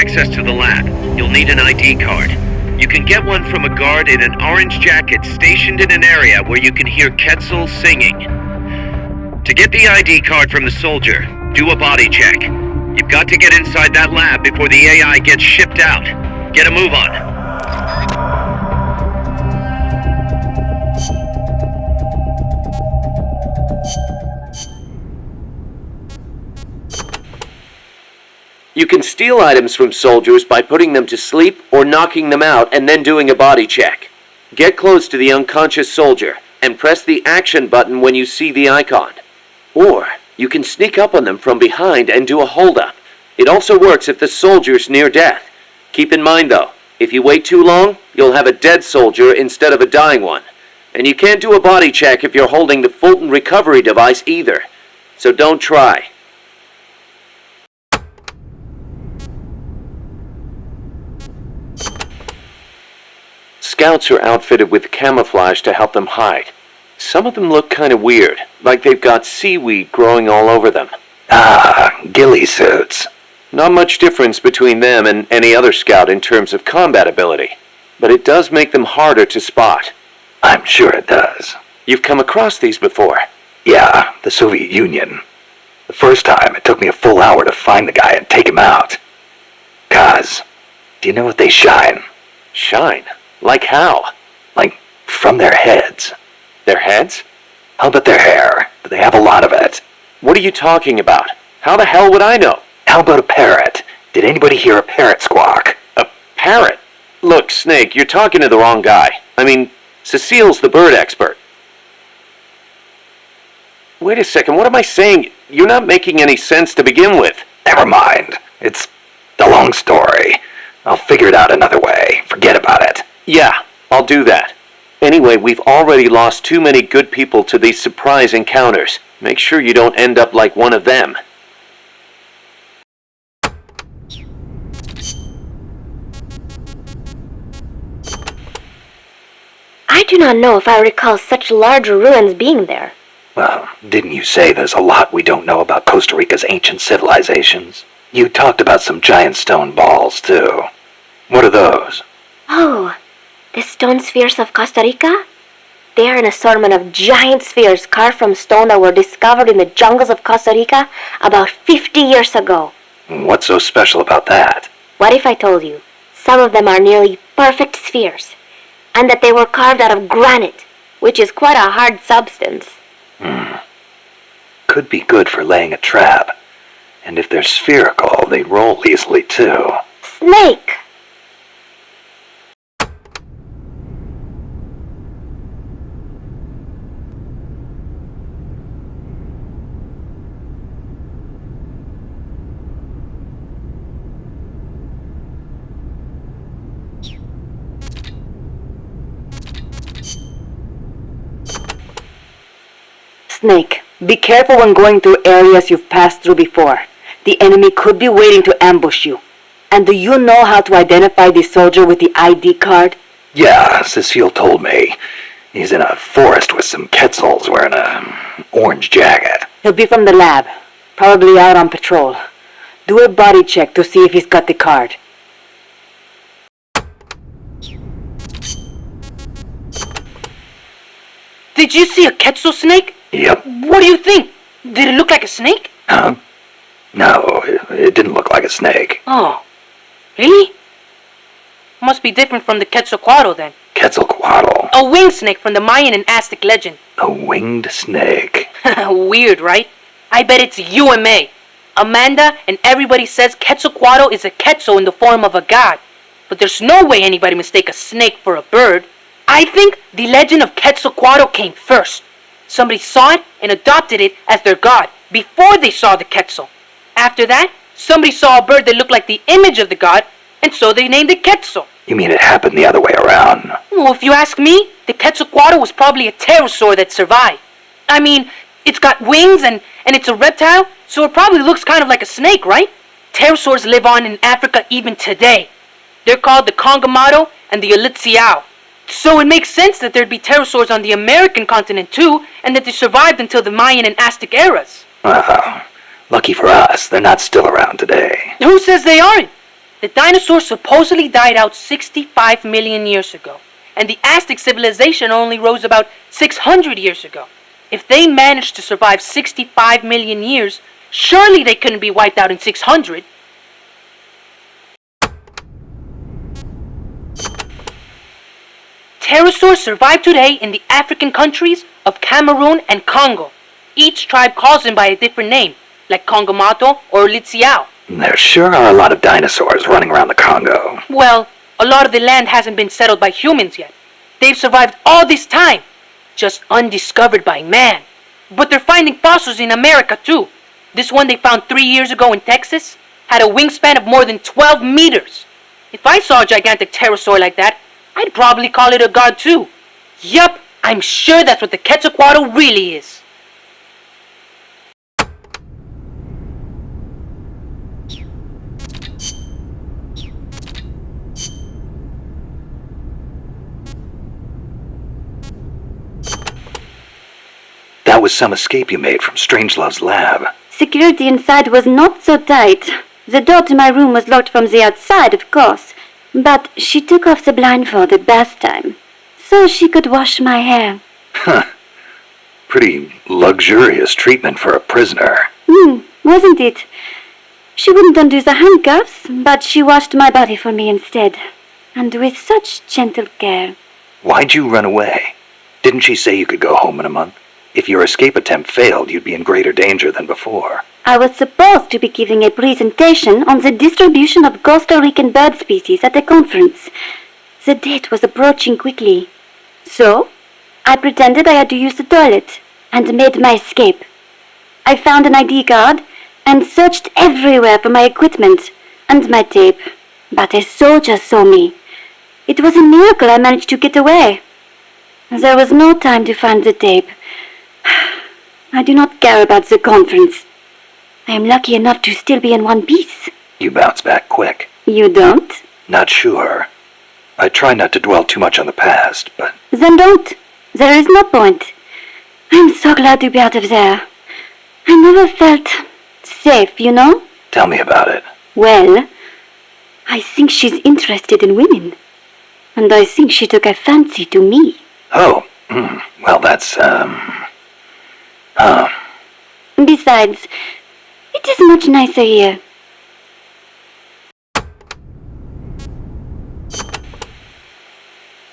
access to the lab, you'll need an ID card. You can get one from a guard in an orange jacket stationed in an area where you can hear Quetzal singing. To get the ID card from the soldier, do a body check. You've got to get inside that lab before the AI gets shipped out. Get a move on. You can steal items from soldiers by putting them to sleep or knocking them out and then doing a body check. Get close to the unconscious soldier and press the action button when you see the icon. Or you can sneak up on them from behind and do a hold-up. It also works if the soldier's near death. Keep in mind though, if you wait too long, you'll have a dead soldier instead of a dying one. And you can't do a body check if you're holding the Fulton recovery device either. So don't try. Scouts are outfitted with camouflage to help them hide. Some of them look kind of weird, like they've got seaweed growing all over them. Ghillie suits. Not much difference between them and any other scout in terms of combat ability, but it does make them harder to spot. I'm sure it does. You've come across these before? Yeah, the Soviet Union. The first time, it took me a full hour to find the guy and take him out. Kaz, do you know what they shine? Shine? Like how? Like, from their heads. Their heads? How about their hair? Do they have a lot of it? What are you talking about? How the hell would I know? How about a parrot? Did anybody hear a parrot squawk? A parrot? Look, Snake, you're talking to the wrong guy. I mean, Cecile's the bird expert. Wait a second, what am I saying? You're not making any sense to begin with. Never mind. It's a long story. I'll figure it out another way. Forget about it. Yeah, I'll do that. Anyway, we've already lost too many good people to these surprise encounters. Make sure you don't end up like one of them. I do not know if I recall such large ruins being there. Well, didn't you say there's a lot we don't know about Costa Rica's ancient civilizations? You talked about some giant stone balls, too. What are those? Oh, the stone spheres of Costa Rica? They are an assortment of giant spheres carved from stone that were discovered in the jungles of Costa Rica about 50 years ago. What's so special about that? What if I told you some of them are nearly perfect spheres, and that they were carved out of granite, which is quite a hard substance? Could be good for laying a trap. And if they're spherical, they roll easily, too. Snake! Snake, be careful when going through areas you've passed through before. The enemy could be waiting to ambush you. And do you know how to identify the soldier with the ID card? Yeah, Cecile told me. He's in a forest with some Quetzals wearing an orange jacket. He'll be from the lab, probably out on patrol. Do a body check to see if he's got the card. Did you see a Quetzal snake? Yep. What do you think? Did it look like a snake? Huh? No, it didn't look like a snake. Oh, really? Must be different from the Quetzalcoatl then. Quetzalcoatl. A winged snake from the Mayan and Aztec legend. A winged snake. Weird, right? I bet it's you and May. Amanda and everybody says Quetzalcoatl is a Quetzal in the form of a god. But there's no way anybody mistake a snake for a bird. I think the legend of Quetzalcoatl came first. Somebody saw it and adopted it as their god before they saw the Quetzal. After that, somebody saw a bird that looked like the image of the god, and so they named it Quetzal. You mean it happened the other way around? Well, if you ask me, the Quetzalcoatl was probably a pterosaur that survived. I mean, it's got wings and it's a reptile, so it probably looks kind of like a snake, right? Pterosaurs live on in Africa even today. They're called the Congamato and the Elitsiao. So it makes sense that there'd be pterosaurs on the American continent too, and that they survived until the Mayan and Aztec eras. Wow. Lucky for us, they're not still around today. Who says they aren't? The dinosaurs supposedly died out 65 million years ago, and the Aztec civilization only rose about 600 years ago. If they managed to survive 65 million years, surely they couldn't be wiped out in 600. Pterosaurs survive today in the African countries of Cameroon and Congo. Each tribe calls them by a different name, like Kongomato or Litsiao. There sure are a lot of dinosaurs running around the Congo. Well, a lot of the land hasn't been settled by humans yet. They've survived all this time, just undiscovered by man. But they're finding fossils in America too. This one they found 3 years ago in Texas had a wingspan of more than 12 meters. If I saw a gigantic pterosaur like that, I'd probably call it a god too. Yup, I'm sure that's what the Quetzalcoatl really is. That was some escape you made from Strangelove's lab. Security inside was not so tight. The door to my room was locked from the outside, of course, but she took off the blindfold at bath time, so she could wash my hair. Huh. Pretty luxurious treatment for a prisoner. Wasn't it? She wouldn't undo the handcuffs, but she washed my body for me instead, and with such gentle care. Why'd you run away? Didn't she say you could go home in a month? If your escape attempt failed, you'd be in greater danger than before. I was supposed to be giving a presentation on the distribution of Costa Rican bird species at a conference. The date was approaching quickly. So, I pretended I had to use the toilet and made my escape. I found an ID card and searched everywhere for my equipment and my tape, but a soldier saw me. It was a miracle I managed to get away. There was no time to find the tape. I do not care about the conference. I am lucky enough to still be in one piece. You bounce back quick. You don't? Not sure. I try not to dwell too much on the past, but... Then don't. There is no point. I'm so glad to be out of there. I never felt safe, you know? Tell me about it. Well, I think she's interested in women. And I think she took a fancy to me. Oh, well, that's, Besides, it is much nicer here.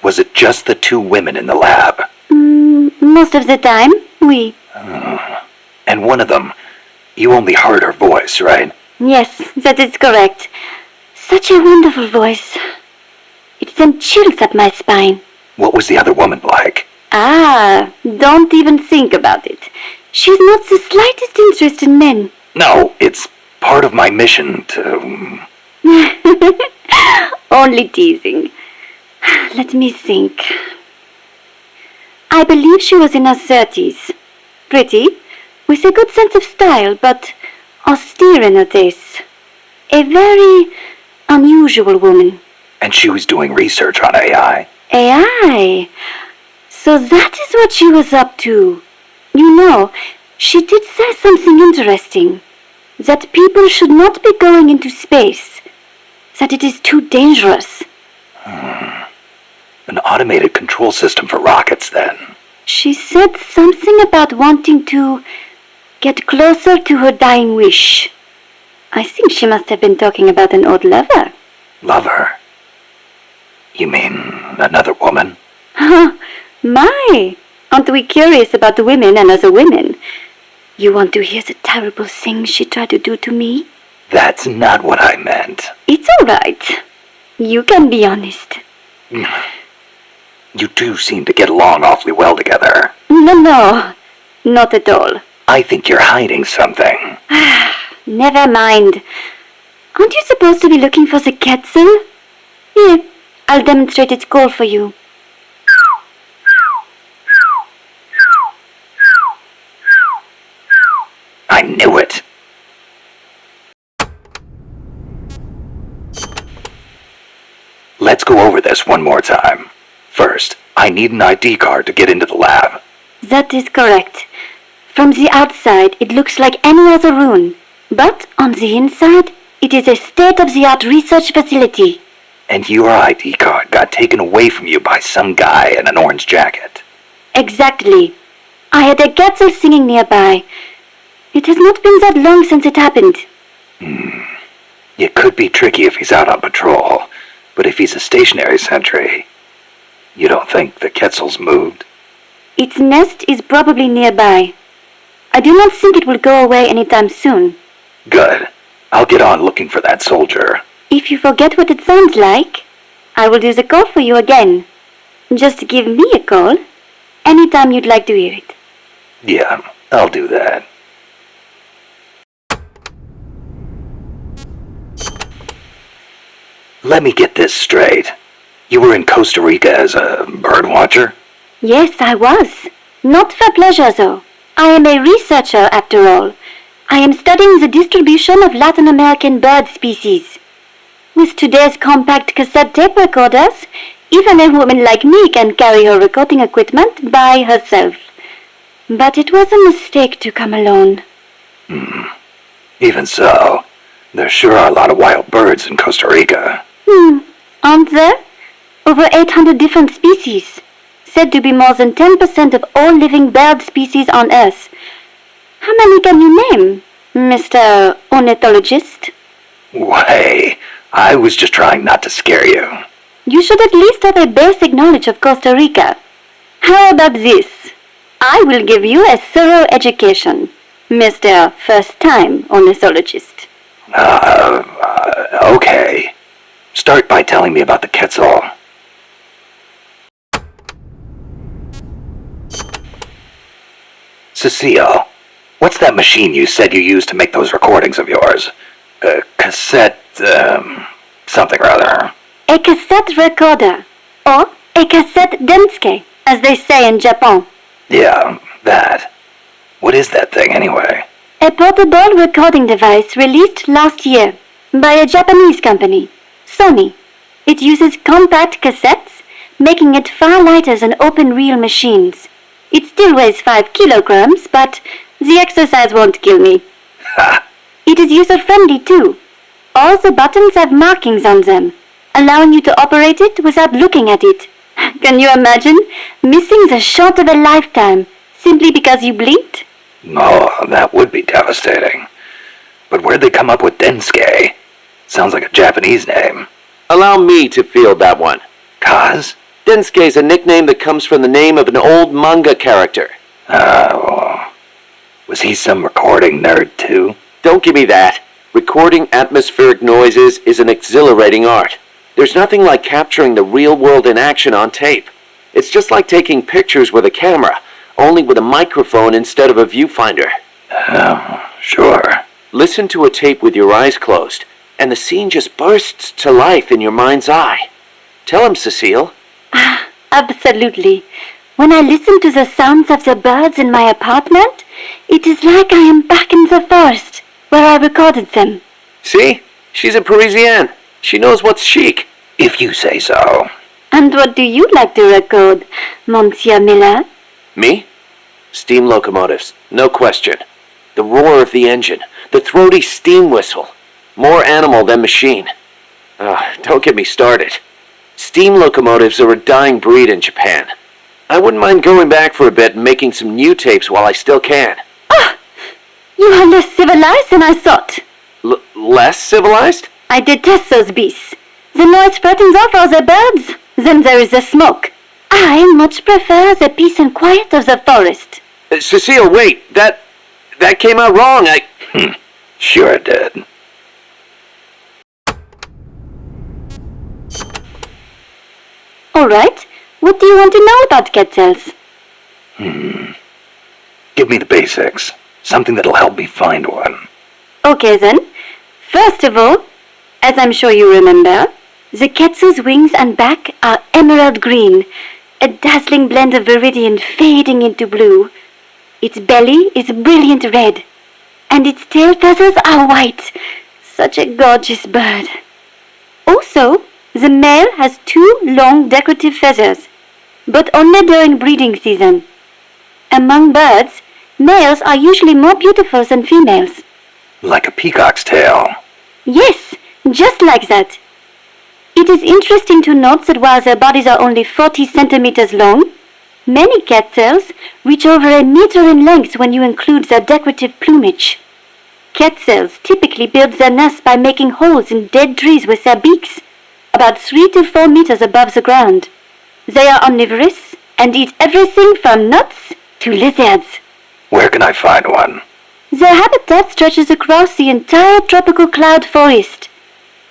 Was it just the two women in the lab? Most of the time, oui. And one of them, you only heard her voice, right? Yes, that is correct. Such a wonderful voice. It sent chills up my spine. What was the other woman like? Ah, don't even think about it. She's not the slightest interest in men. No, it's part of my mission to... Only teasing. Let me think. I believe she was in her 30s. Pretty, with a good sense of style, but austere in her tastes. A very unusual woman. And she was doing research on AI. AI? So that is what she was up to. You know, she did say something interesting. That people should not be going into space. That it is too dangerous. An automated control system for rockets, then. She said something about wanting to get closer to her dying wish. I think she must have been talking about an old lover. Lover? You mean another woman? My! Aren't we curious about the women and other women? You want to hear the terrible things she tried to do to me? That's not what I meant. It's all right. You can be honest. You two seem to get along awfully well together. No, not at all. I think you're hiding something. Never mind. Aren't you supposed to be looking for the Quetzal? Here, I'll demonstrate its call for you. I knew it. Let's go over this one more time. First, I need an ID card to get into the lab. That is correct. From the outside, it looks like any other rune. But on the inside, It is a state-of-the-art research facility. And your ID card got taken away from you by some guy in an orange jacket. Exactly. I had a Quetzal singing nearby. It has not been that long since it happened. It could be tricky if he's out on patrol, but if he's a stationary sentry, you don't think the Quetzal's moved? Its nest is probably nearby. I do not think it will go away anytime soon. Good. I'll get on looking for that soldier. If you forget what it sounds like, I will do the call for you again. Just give me a call anytime you'd like to hear it. Yeah, I'll do that. Let me get this straight. You were in Costa Rica as a bird watcher? Yes, I was. Not for pleasure, though. I am a researcher, after all. I am studying the distribution of Latin American bird species. With today's compact cassette tape recorders, even a woman like me can carry her recording equipment by herself. But it was a mistake to come alone. Even so, there sure are a lot of wild birds in Costa Rica. Aren't there? Over 800 different species. Said to be more than 10% of all living bird species on Earth. How many can you name, Mr. Ornithologist? Hey, I was just trying not to scare you. You should at least have a basic knowledge of Costa Rica. How about this? I will give you a thorough education, Mr. First-Time Ornithologist. Okay. Start by telling me about the Quetzal. Cecile, what's that machine you said you used to make those recordings of yours? Cassette, something or other. A cassette recorder, or a cassette denske, as they say in Japan. Yeah, that. What is that thing anyway? A portable recording device released last year by a Japanese company, Sony. It uses compact cassettes, making it far lighter than open-reel machines. It still weighs 5 kilograms, but the exercise won't kill me. Ha! It is user-friendly too. All the buttons have markings on them, allowing you to operate it without looking at it. Can you imagine missing the shot of a lifetime simply because you blinked? Oh, that would be devastating. But where'd they come up with Densuke? Sounds like a Japanese name. Allow me to field that one. Kaz? Densuke is a nickname that comes from the name of an old manga character. Was he some recording nerd too? Don't give me that. Recording atmospheric noises is an exhilarating art. There's nothing like capturing the real world in action on tape. It's just like taking pictures with a camera, only with a microphone instead of a viewfinder. Oh, sure. Listen to a tape with your eyes closed, and the scene just bursts to life in your mind's eye. Tell him, Cecile. Absolutely. When I listen to the sounds of the birds in my apartment, it is like I am back in the forest where I recorded them. See? She's a Parisienne. She knows what's chic. If you say so. And what do you like to record, Monsieur Miller? Me? Steam locomotives, no question. The roar of the engine, the throaty steam whistle. More animal than machine. Don't get me started. Steam locomotives are a dying breed in Japan. I wouldn't mind going back for a bit and making some new tapes while I still can. You are less civilized than I thought. Less civilized? I detest those beasts. The noise frightens off all the birds. Then there is the smoke. I much prefer the peace and quiet of the forest. Cecile, wait. That came out wrong. Sure it did. All right. What do you want to know about Quetzals? Give me the basics. Something that'll help me find one. Okay then. First of all, as I'm sure you remember, the Quetzal's wings and back are emerald green, a dazzling blend of viridian fading into blue. Its belly is brilliant red, and its tail feathers are white. Such a gorgeous bird. Also, the male has 2 long decorative feathers, but only during breeding season. Among birds, males are usually more beautiful than females. Like a peacock's tail. Yes, just like that. It is interesting to note that while their bodies are only 40 centimeters long, many cat tails reach over a meter in length when you include their decorative plumage. Cat tails typically build their nests by making holes in dead trees with their beaks, about 3 to 4 meters above the ground. They are omnivorous and eat everything from nuts to lizards. Where can I find one? Their habitat stretches across the entire tropical cloud forest.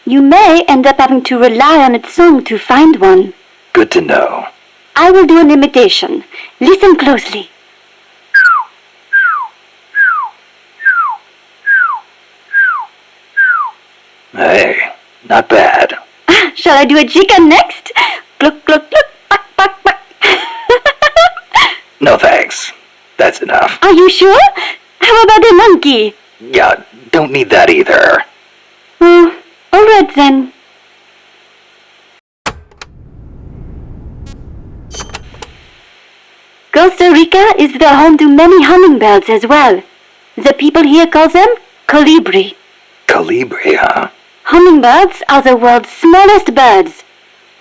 You may end up having to rely on its song to find one. Good to know. I will do an imitation. Listen closely. Hey, not bad. Shall I do a chicken next? Cluck, cluck, cluck, quack, quack, quack. No thanks. That's enough. Are you sure? How about a monkey? Yeah, don't need that either. Oh, all right then. Costa Rica is the home to many hummingbirds as well. The people here call them colibri. Colibri, huh? Hummingbirds are the world's smallest birds.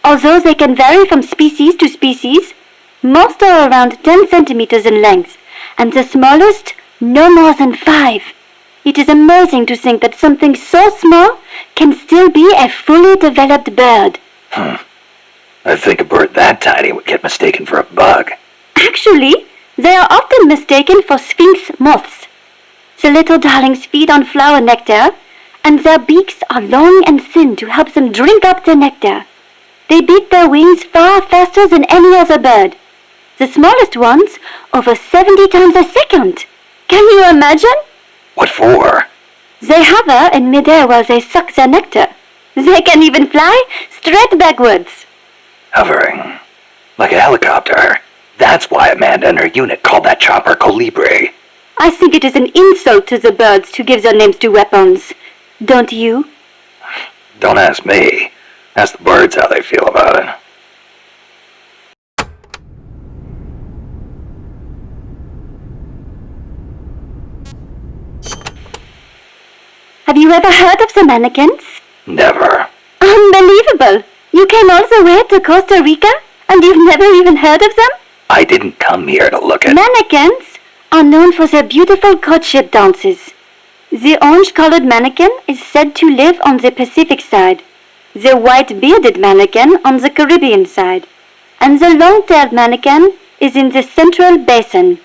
Although they can vary from species to species, most are around 10 centimeters in length, and the smallest no more than 5. It is amazing to think that something so small can still be a fully developed bird. I think a bird that tiny would get mistaken for a bug. Actually, they are often mistaken for sphinx moths. The little darlings feed on flower nectar, and their beaks are long and thin to help them drink up the nectar. They beat their wings far faster than any other bird. The smallest ones over 70 times a second. Can you imagine? What for? They hover in midair while they suck their nectar. They can even fly straight backwards. Hovering. Like a helicopter. That's why Amanda and her unit called that chopper Colibri. I think it is an insult to the birds to give their names to weapons. Don't you? Don't ask me. Ask the birds how they feel about it. Have you ever heard of the mannequins? Never. Unbelievable! You came all the way to Costa Rica and you've never even heard of them? I didn't come here to look at... Mannequins are known for their beautiful courtship dances. The orange-colored mannequin is said to live on the Pacific side, the white-bearded mannequin on the Caribbean side, and the long-tailed mannequin is in the Central Basin.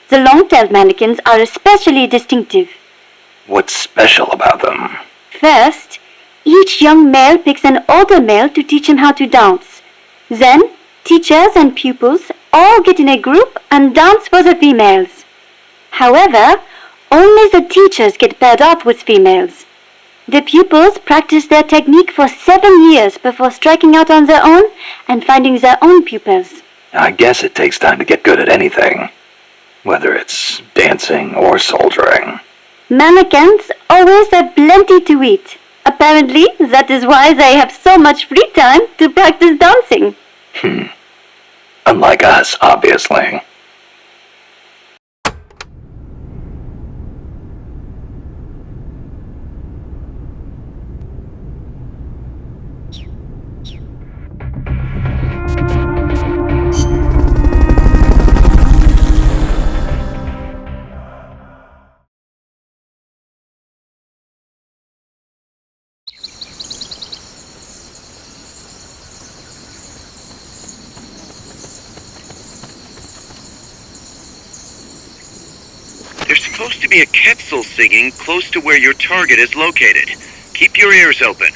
The long-tailed mannequins are especially distinctive. What's special about them? First, each young male picks an older male to teach him how to dance. Then, teachers and pupils all get in a group and dance for the females. However, only the teachers get paired off with females. The pupils practice their technique for 7 years before striking out on their own and finding their own pupils. I guess it takes time to get good at anything. Whether it's dancing or soldiering. Mannequins always have plenty to eat. Apparently, that is why they have so much free time to practice dancing. Unlike us, obviously. There's supposed to be a quetzal singing close to where your target is located. Keep your ears open.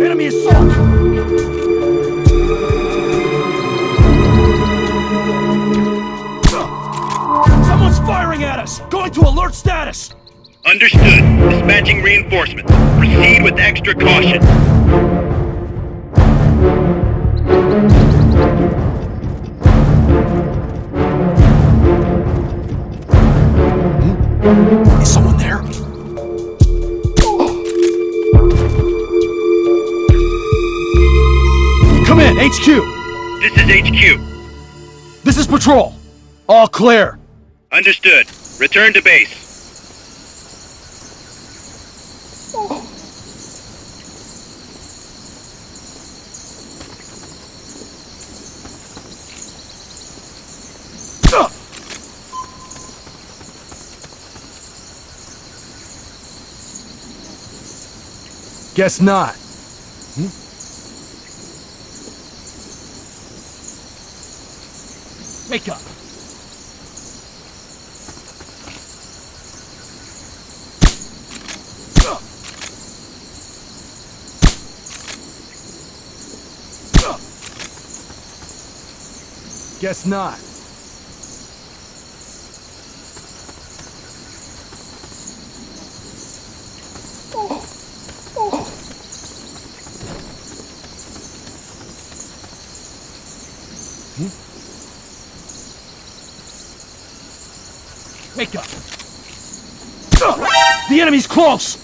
Enemy assault! Someone's firing at us! Going to alert status! Understood. Dispatching reinforcements. Proceed with extra caution. Is someone there? Come in, HQ! This is HQ. This is Patrol. All clear. Understood. Return to base. Guess not. Wake up. Guess not. Wake up! The enemy's close!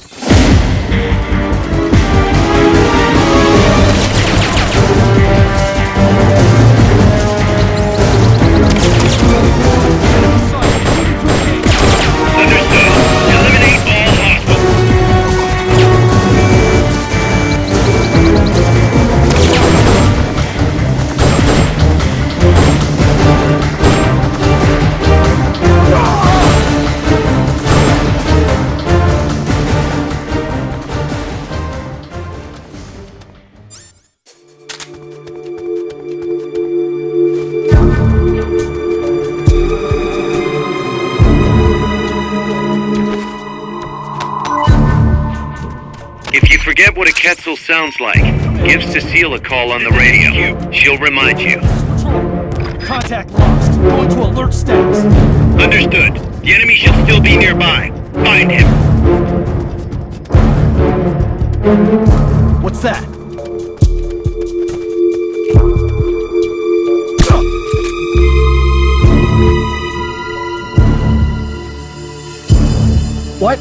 Understood. Eliminate all hostiles. If you forget what a Quetzal sounds like, give Cecile a call on the radio. She'll remind you. Patrol. Contact lost. Going to alert status. Understood. The enemy should still be nearby. Find him. What's that? What?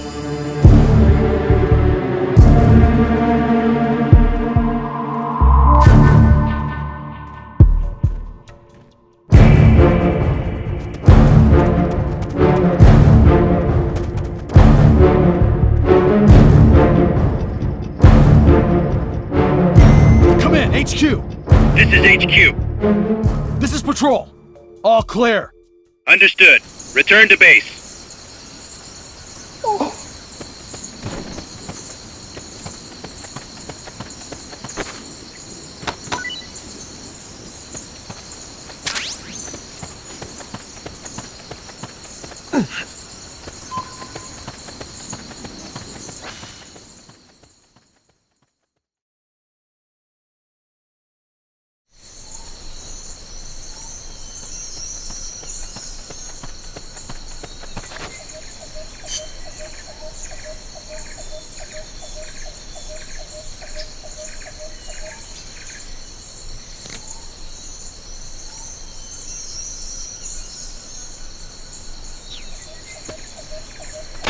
Come in, HQ! This is HQ. This is Patrol. All clear. Understood. Return to base.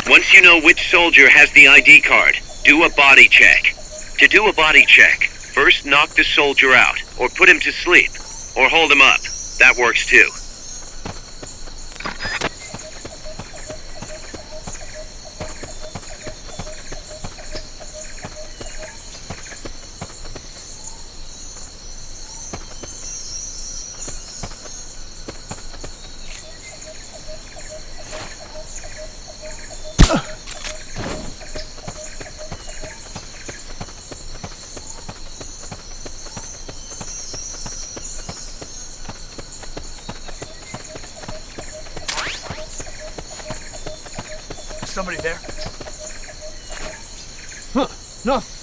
Once you know which soldier has the ID card, do a body check. To do a body check, first knock the soldier out, or put him to sleep, or hold him up. That works too. Somebody there? Huh, nothing.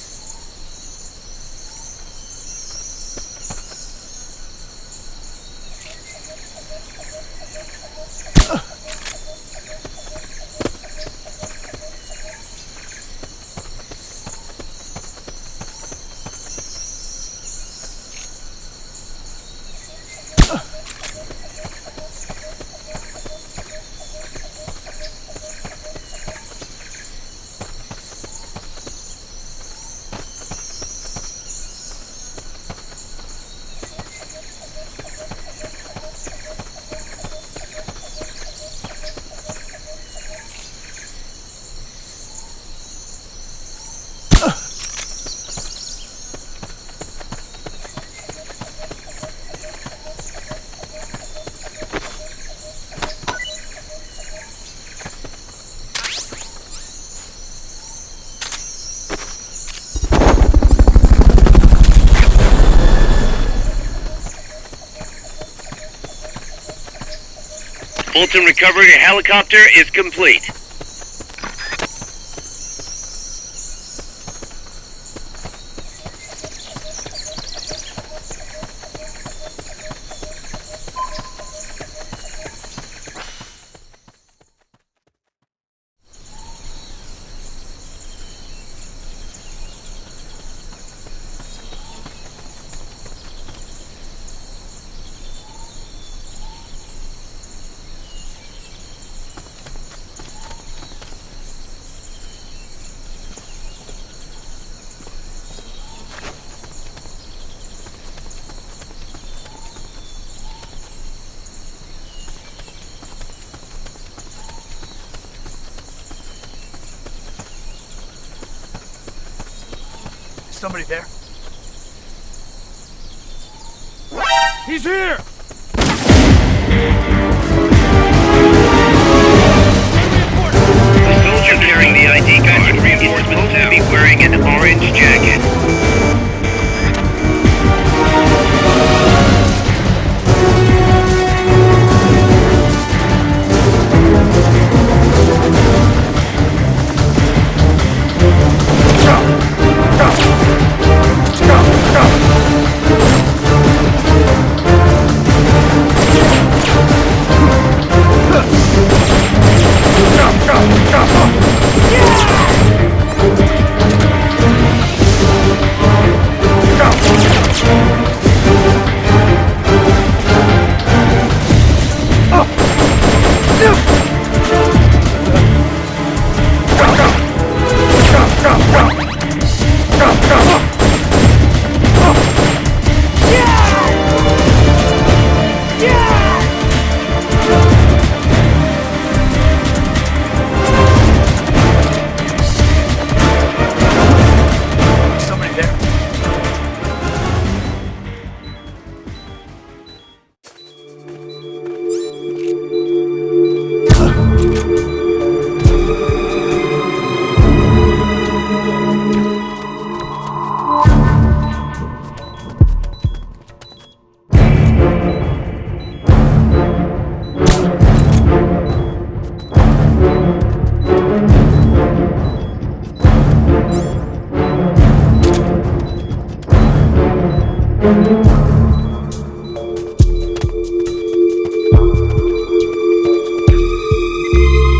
Fulton recovery helicopter is complete. Somebody there? He's here! The soldier carrying the ID card is supposed to be wearing an orange jacket.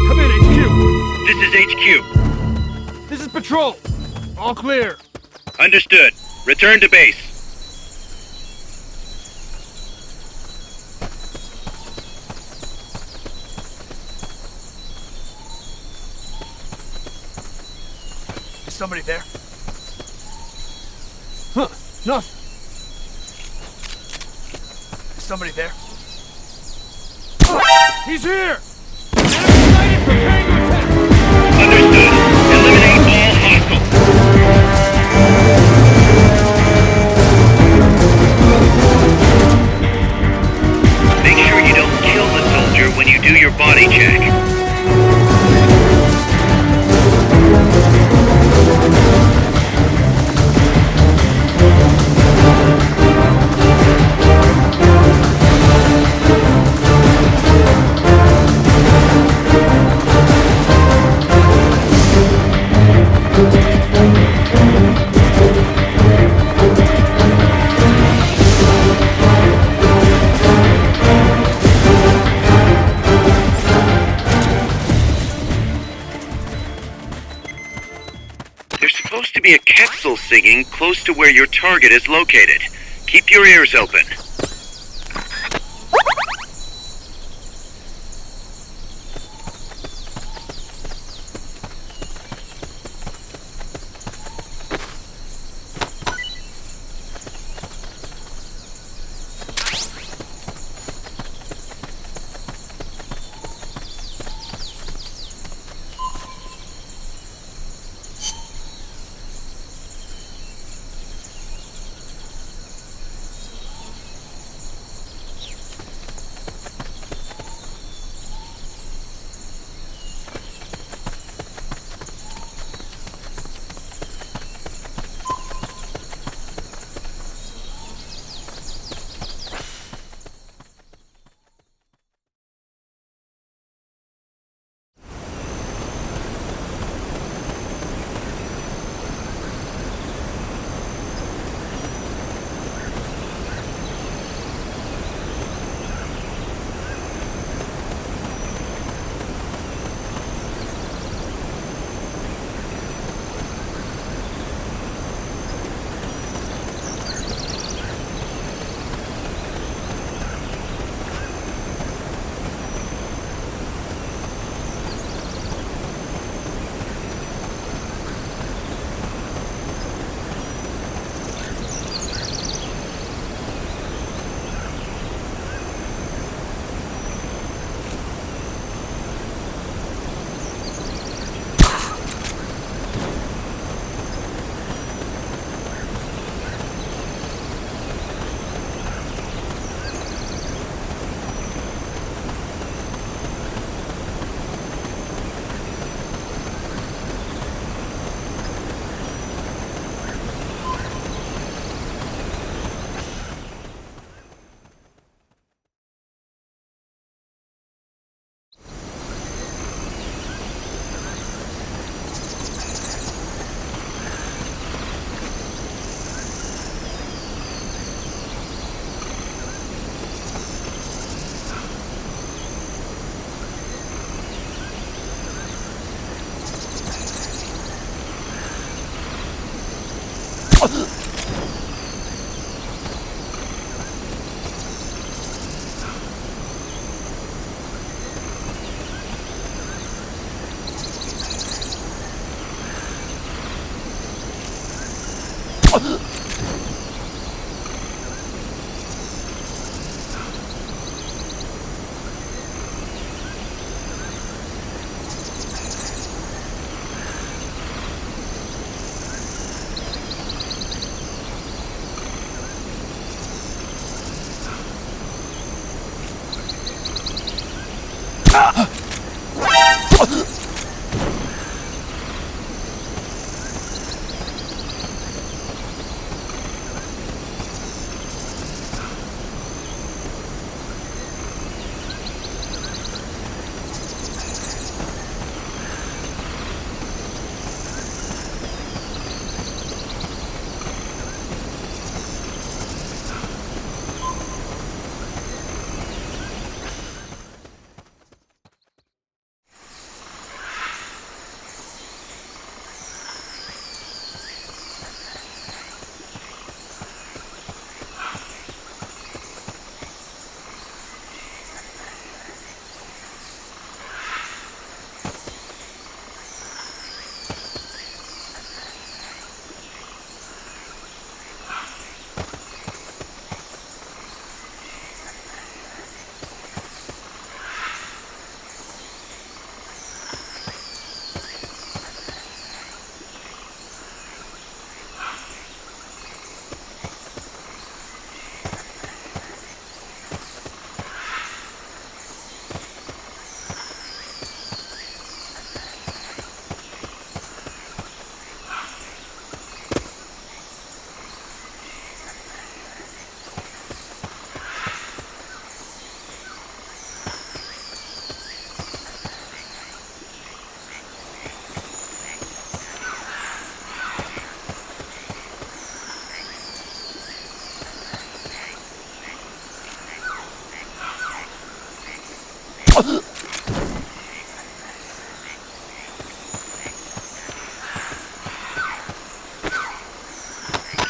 Come in, HQ! This is HQ. This is Patrol! All clear. Understood. Return to base. Is somebody there? Huh, nothing. Is somebody there? He's here! Enemy sighted, preparing to attack! Understood. Eliminate all hostiles. Make sure you don't kill the soldier when you do your body check. There's supposed to be a Quetzal singing close to where your target is located. Keep your ears open.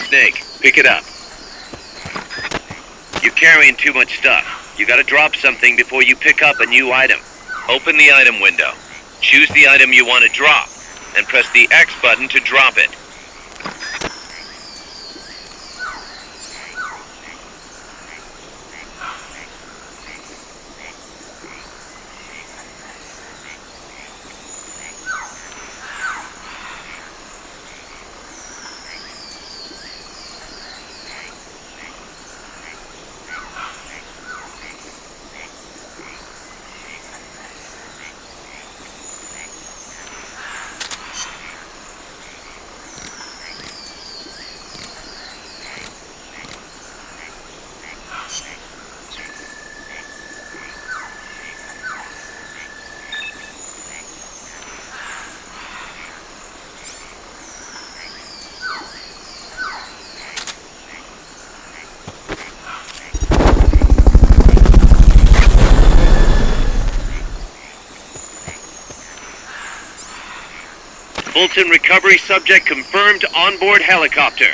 Snake, pick it up. You're carrying too much stuff. You gotta drop something before you pick up a new item. Open the item window. Choose the item you want to drop, and press the X button to drop it. Fulton recovery subject confirmed onboard helicopter.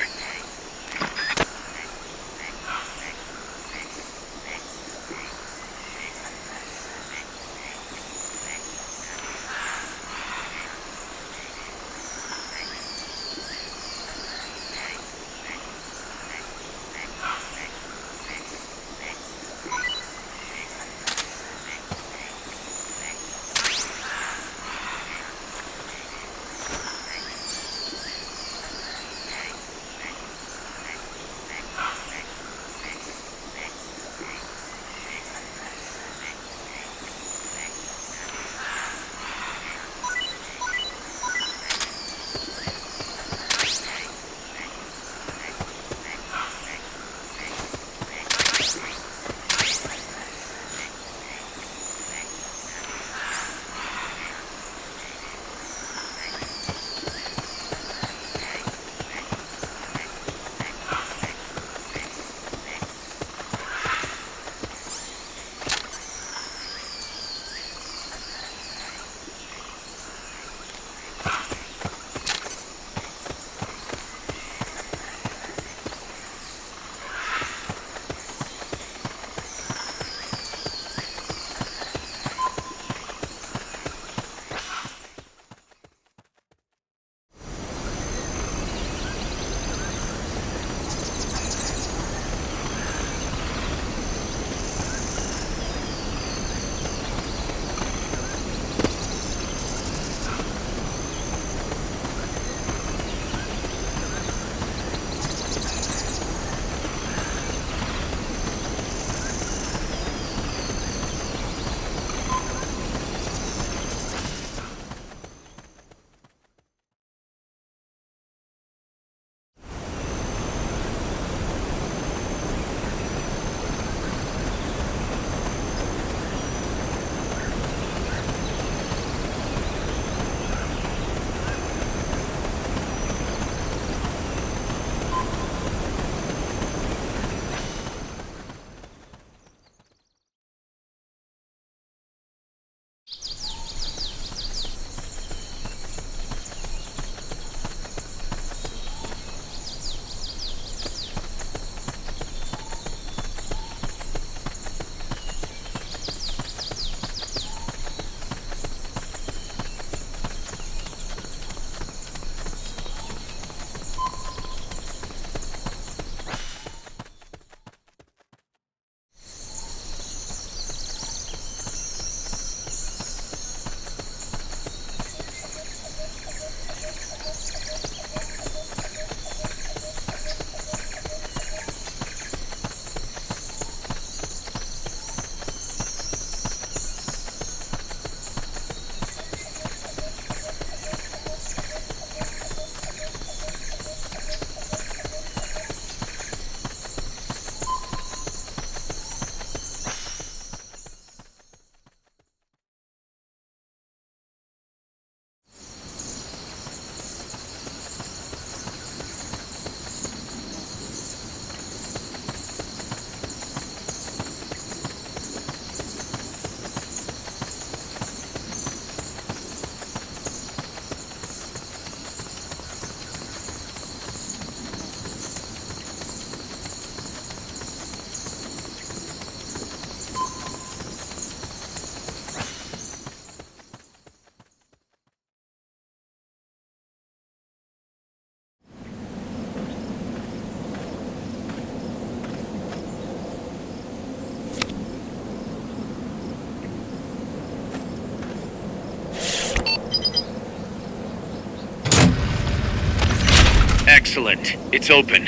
Excellent. It's open.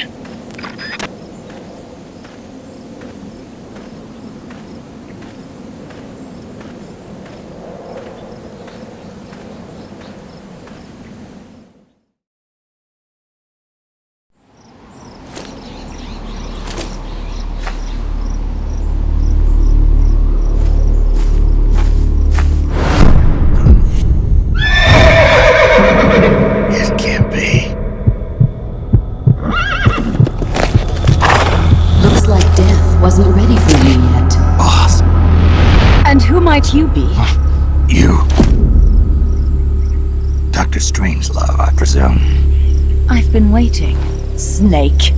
It can't be. Looks like death wasn't ready for you yet. Boss, And who might you be? you. Dr. Strangelove, I presume. I've been waiting, Snake.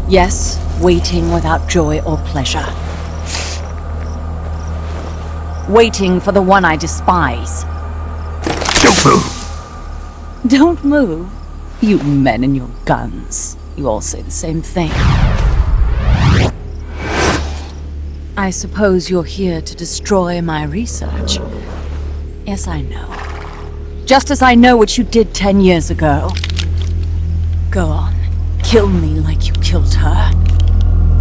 Yes, waiting without joy or pleasure. Waiting for the one I despise. Don't move! Don't move. You men and your guns. You all say the same thing. I suppose you're here to destroy my research. Yes, I know. Just as I know what you did 10 years ago. Go on. Kill me like you killed her.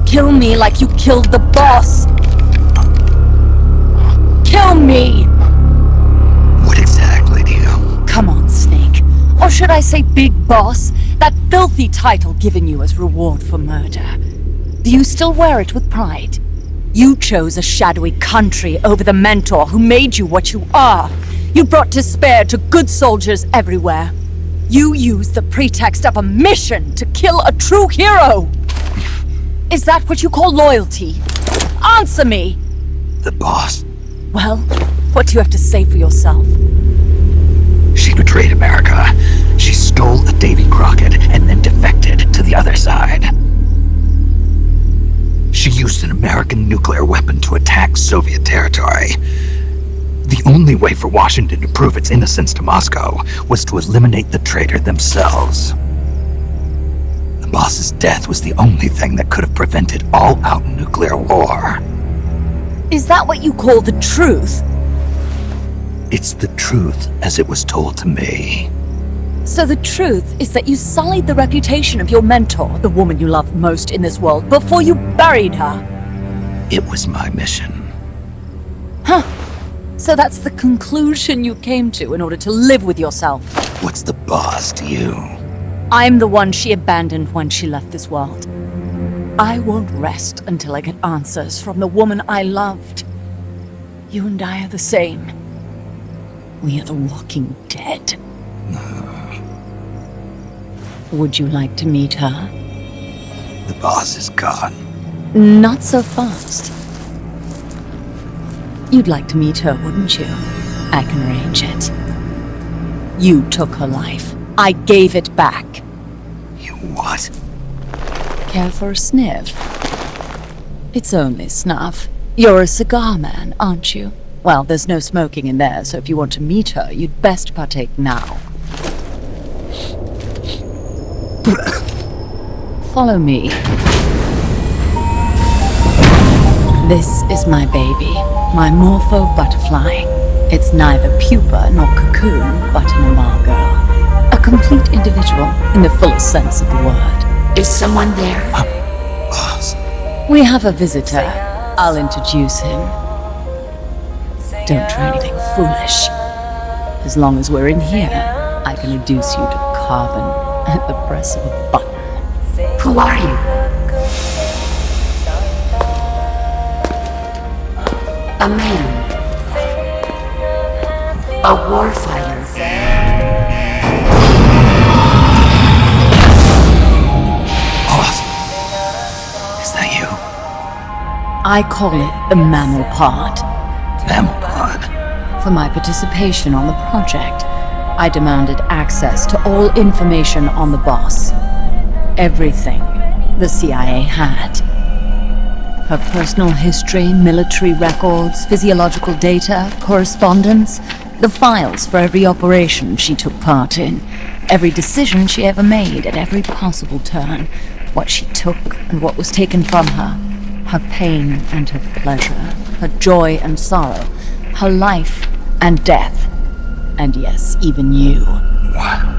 Kill me like you killed the boss. Kill me! What exactly do you... Come on, Snake. Or should I say Big Boss? That filthy title given you as reward for murder. Do you still wear it with pride? You chose a shadowy country over the mentor who made you what you are. You brought despair to good soldiers everywhere. You used the pretext of a mission to kill a true hero. Is that what you call loyalty? Answer me! The boss. Well, what do you have to say for yourself? She betrayed America. She stole a Davy Crockett and then defected to the other side. She used an American nuclear weapon to attack Soviet territory. The only way for Washington to prove its innocence to Moscow was to eliminate the traitor themselves. The boss's death was the only thing that could have prevented all-out nuclear war. Is that what you call the truth? It's the truth as it was told to me. So the truth is that you sullied the reputation of your mentor, the woman you loved most in this world, before you buried her. It was my mission. Huh. So that's the conclusion you came to in order to live with yourself. What's the boss to you? I'm the one she abandoned when she left this world. I won't rest until I get answers from the woman I loved. You and I are the same. We are the walking dead. Would you like to meet her? The boss is gone. Not so fast. You'd like to meet her, wouldn't you? I can arrange it. You took her life. I gave it back. You what? Care for a sniff? It's only snuff. You're a cigar man, aren't you? Well, there's no smoking in there, so if you want to meet her, you'd best partake now. Follow me. This is my baby, my morpho butterfly. It's neither pupa nor cocoon, but an imago. A complete individual, in the fullest sense of the word. Is someone there? Boss. We have a visitor. I'll introduce him. Don't try anything foolish. As long as we're in here, I can reduce you to carbon at the press of a button. Who are you? A man. A warfighter. Boss. Is that you? I call it the mammal pod. Mammal pod? For my participation on the project, I demanded access to all information on the boss. Everything the CIA had. Her personal history, military records, physiological data, correspondence, the files for every operation she took part in, every decision she ever made at every possible turn, what she took and what was taken from her, her pain and her pleasure, her joy and sorrow, her life and death, and yes, even you.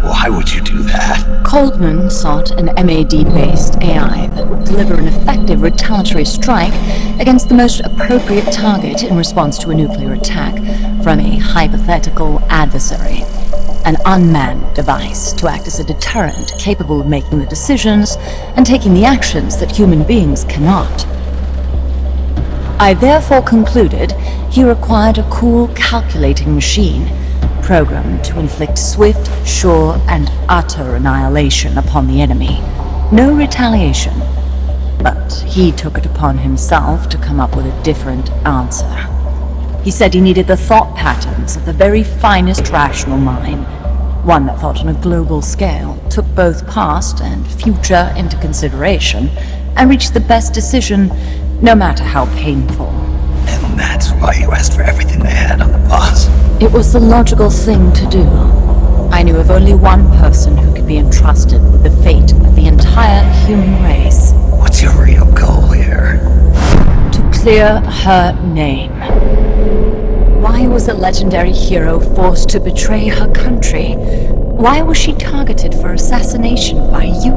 Why would you do that? Coldman sought an MAD-based AI that would deliver an effective retaliatory strike against the most appropriate target in response to a nuclear attack from a hypothetical adversary. An unmanned device to act as a deterrent capable of making the decisions and taking the actions that human beings cannot. I therefore concluded he required a cool, calculating machine, programmed to inflict swift, sure, and utter annihilation upon the enemy. No retaliation. But he took it upon himself to come up with a different answer. He said he needed the thought patterns of the very finest rational mind, one that thought on a global scale, took both past and future into consideration, and reached the best decision, no matter how painful. And that's why you asked for everything they had on the boss. It was the logical thing to do. I knew of only one person who could be entrusted with the fate of the entire human race. What's your real goal here? To clear her name. Why was a legendary hero forced to betray her country? Why was she targeted for assassination by you,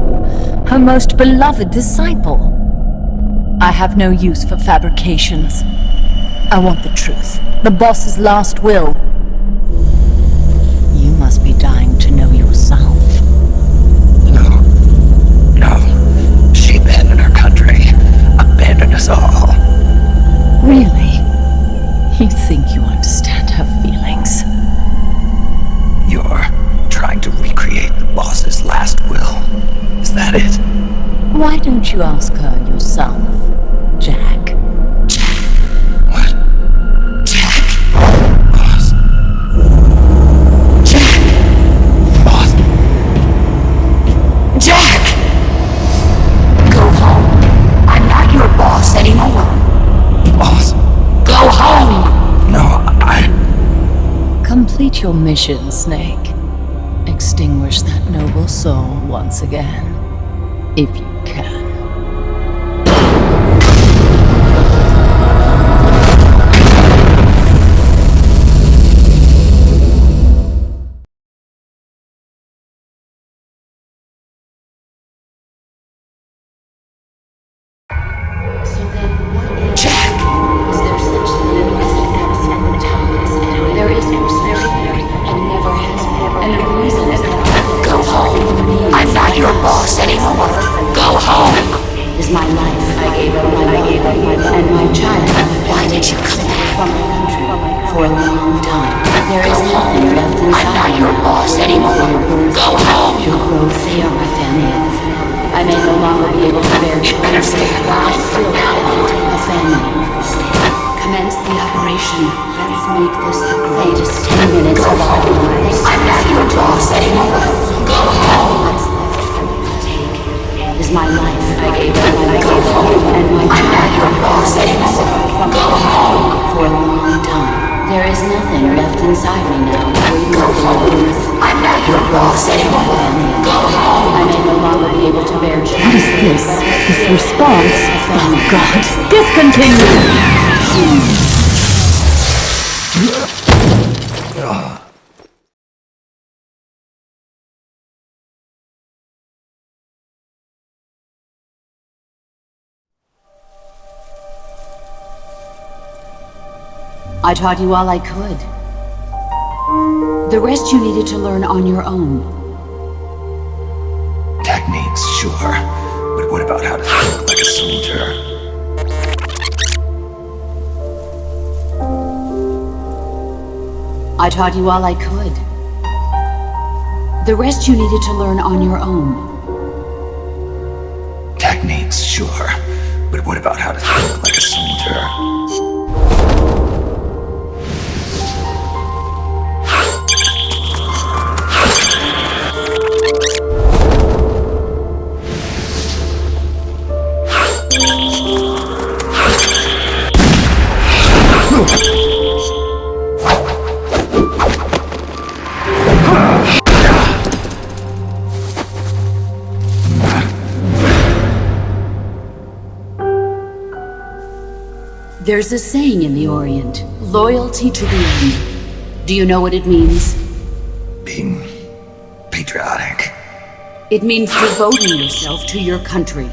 her most beloved disciple? I have no use for fabrications. I want the truth. The boss's last will. You must be dying to know yourself. No. She abandoned her country. Abandoned us all. Really? You think you understand her feelings? You're trying to recreate the boss's last will. Is that it? Why don't you ask her yourself, Jack? What? Jack? Boss? Jack? Boss? Jack! Go home. I'm not your boss anymore. Boss? Go home! No, Complete your mission, Snake. Extinguish that noble soul once again, if you can. I taught you all I could. The rest you needed to learn on your own. techniques, sure. But what about how to think like a soldier? I taught you all I could. The rest you needed to learn on your own. Techniques, sure. But what about how to think like a soldier? There's a saying in the Orient, loyalty to the end. Do you know what it means? Being patriotic. It means devoting yourself to your country.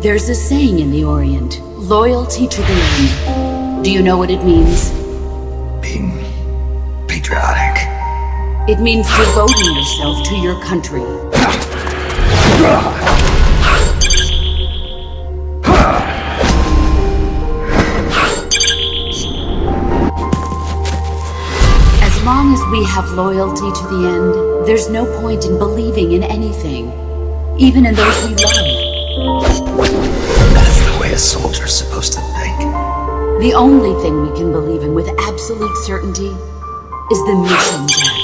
There's a saying in the Orient, loyalty to the end. Do you know what it means? Being patriotic. It means devoting yourself to your country. As long as we have loyalty to the end, there's no point in believing in anything, even in those we love. That's the way a soldier's supposed to think. The only thing we can believe in with absolute certainty is the mission, Jack.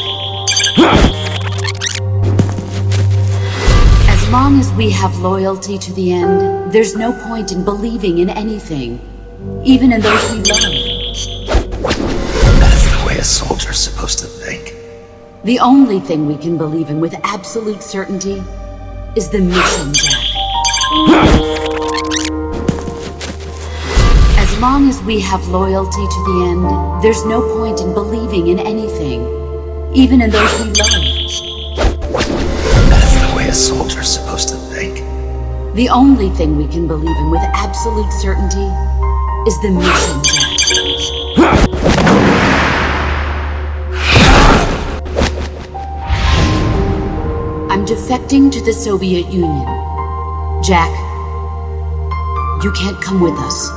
As long as we have loyalty to the end, there's no point in believing in anything, even in those we love. That's the way a soldier's supposed to think. The only thing we can believe in with absolute certainty is the mission, Jack. As long as we have loyalty to the end, there's no point in believing in anything, even in those we love. That's the way a soldier's supposed to think. The only thing we can believe in with absolute certainty is the mission, Jack. I'm defecting to the Soviet Union. Jack, you can't come with us.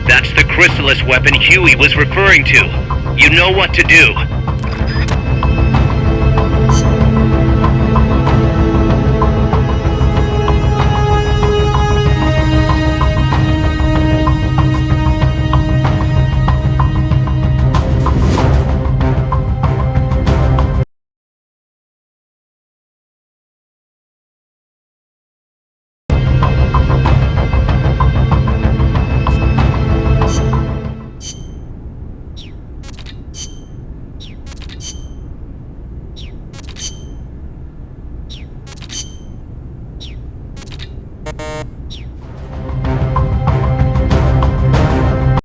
That's the chrysalis weapon Huey was referring to. You know what to do.